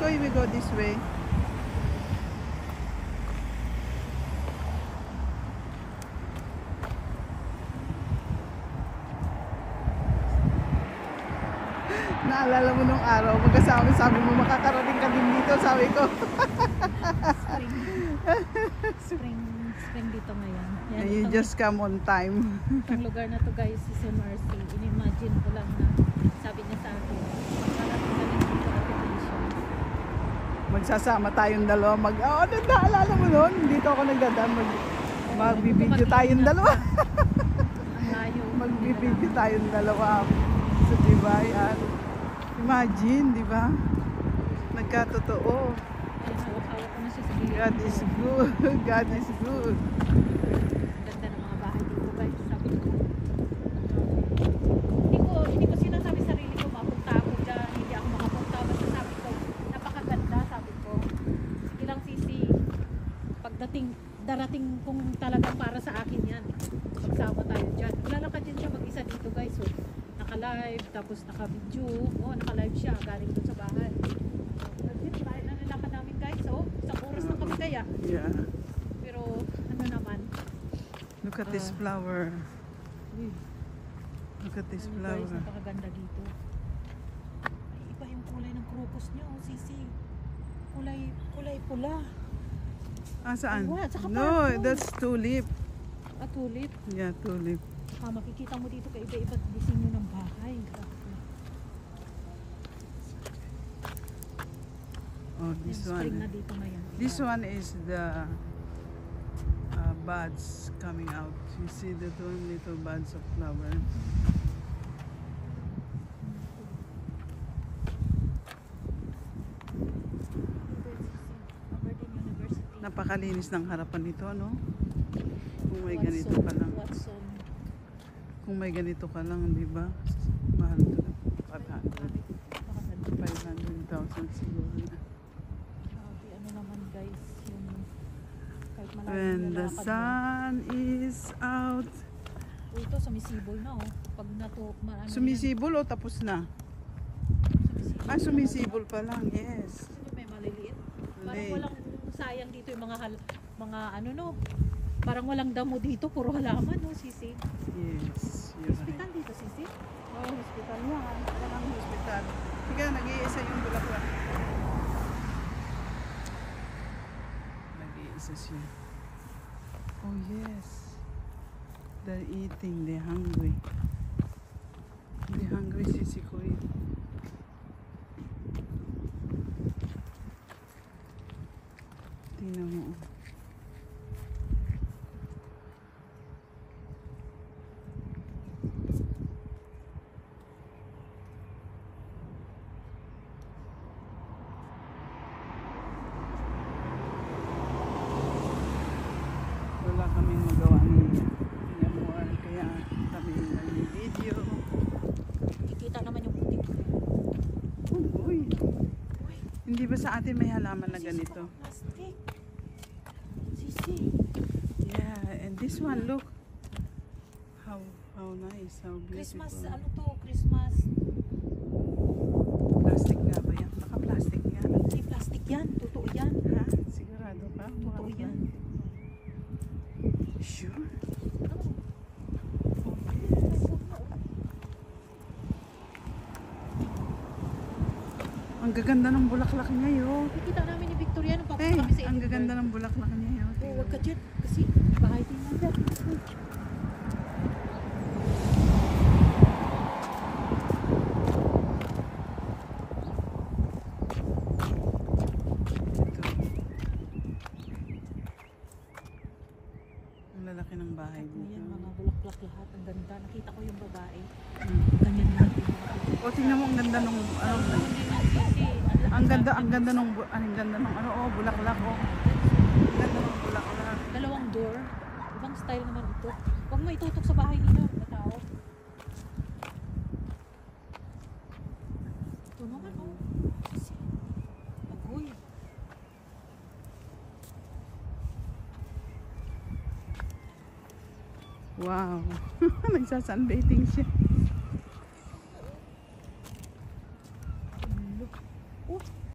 Sikoy, we go this way. Naalala mo nung araw, magkasama, sabi mo makakarating ka din dito, sabi ko. Spring dito ngayon. Yan, And you just come on time. itong lugar na to guys, si MRC. Inimagine ko lang na sabi niya sa akin, magkarating kami dito application. Magsasama tayong dalawa. Naalala mo nun? Dito ako nagdadaan. Magbibideo tayong dalawa. Ang layo. Magbibideo tayong dalawa. So, diba? Yan. Imagine, diba? Nagkatotoo. Ay, hawak-hawak ko na siya sa gilid. God is good. God is good. Ang ganda ng mga bahay dito guys. Sabi ko, hindi ko sinasabi sa sarili ko, mapunta ako dyan, hindi ako makapunta. Basta sabi ko, napakaganda, sabi ko. Sige lang sisi, darating kung talagang para sa akin yan. Magsama tayo dyan. Lalakad din siya mag-isa dito guys. So, naka-live, tapos naka-video. Naka-live siya, galing dun sa bahay. Dahil na nilakad namin guys. So, isang oras na kami kaya. Yeah. Pero, ano naman, Look at this flower. uy, Look at this ano flower. guys, napakaganda dito. Ay, iba yung kulay ng crocus niya, sisi. Kulay pula. Ah, saan? Ay, saka No, purple. that's tulip. Tulip. Yeah, tulip. Makikita mo dito kay iba-iba't disenyo ng bahay. Oh, this Spring na one. dito ngayon. This one is the buds coming out. You see the two little buds of flowers. Aberdeen University. Napakalinis ng harapan nito, no? Kung may ganito ka lang. Watson. Kung may ganito ka lang, di ba? Mahal to. 500,000 siguro na. Grabe, ano naman guys, yung kahit malalim When yung the lakad mo. sun is out. Ito, sumisibol na oh. Pag ano Sumisibol o tapos na? Sumisibol. Ah, sumisibol pa lang, yes. May maliliit. Parang Maliit. walang sayang dito yung mga ano no. Parang walang damo dito, puro halaman no, sisi. Yes, you're right. Hospital dito, sisi. Oh, hospital yan. Walang hospital. Sige, nag-iisa yung bulaklak. Nag-iisa siya. Oh, yes. They're eating. They're hungry. They're hungry, Sisi Koy. Tingnan mo. Wala kaming magawa ni Amor, kaya kami nag-video. Kikita naman yung putik. Uy, Uy, hindi ba sa atin may halaman na sisi, ganito? plastic. Sisi. Yeah, and this one, look. How nice, how beautiful. Christmas, ano to? Christmas. Plastic nga ba yan? Baka plastic nga. Hindi plastic yan. Totoo yan. Ha? Sigurado ka? Totoo yan. Sure? Ang gaganda ng bulaklak niya yun. Nakikita namin ni Victoria nung papunta Hey, kami sa ang Edinburgh. gaganda ng bulaklak niya yun. Oh, huwag ka dyan. Kasi bahay din natin. Ito. Ang lalaki ng bahay Ayan, dito. mga bulaklak lahat. Ang ganda. Nakita ko yung babae. Hmm. Ganyan lang. O, tingnan mo ang ganda nung ang ganda nung bulaklak oh. Ang ganda ng bulaklak. Dalawang door. Ibang style naman ito. Huwag mo itutok sa bahay nila. Matao. Ito naman oh. Kasi, agoy. Wow. Nagsasunbathing siya.